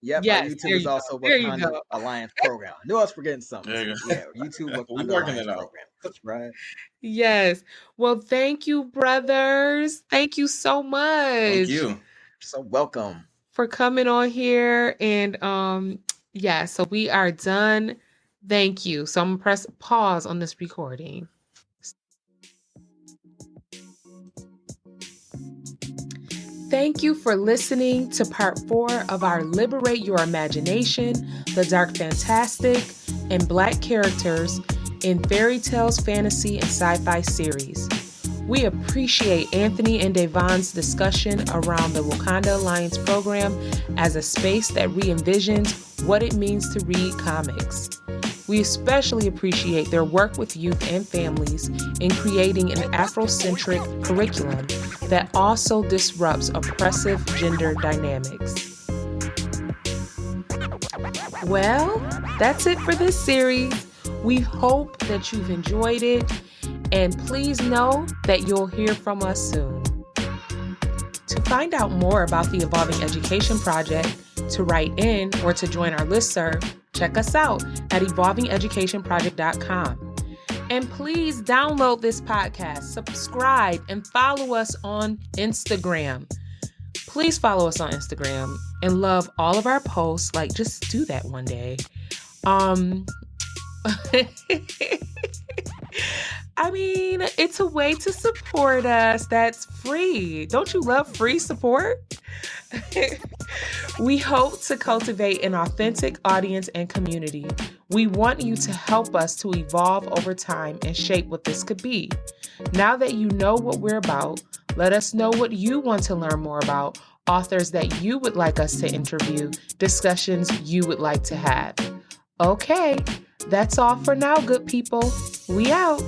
Yep, our YouTube is also Wakanda Alliance Program. I knew I was forgetting something. Yeah, YouTube Wakanda Alliance Program. That's right. Yes. Well, thank you, brothers. Thank you so much. Thank you. So welcome. For coming on here. And so we are done. Thank you. So I'm gonna press pause on this recording. Thank you for listening to part 4 of our Liberate Your Imagination, the Dark Fantastic, and Black Characters in Fairy Tales, Fantasy, and Sci-Fi series. We appreciate Anthony and Devon's discussion around the Wakanda Alliance program as a space that re-envisions what it means to read comics. We especially appreciate their work with youth and families in creating an Afrocentric curriculum that also disrupts oppressive gender dynamics. Well, that's it for this series. We hope that you've enjoyed it, and please know that you'll hear from us soon. To find out more about the Evolving Education Project, to write in, or to join our listserv, check us out at evolvingeducationproject.com. And please download this podcast, subscribe, and follow us on Instagram. Please follow us on Instagram and love all of our posts. Like, just do that one day. I mean, it's a way to support us that's free. Don't you love free support? We hope to cultivate an authentic audience and community. We want you to help us to evolve over time and shape what this could be. Now that you know what we're about, let us know what you want to learn more about, authors that you would like us to interview, discussions you would like to have. Okay, that's all for now, good people. We out.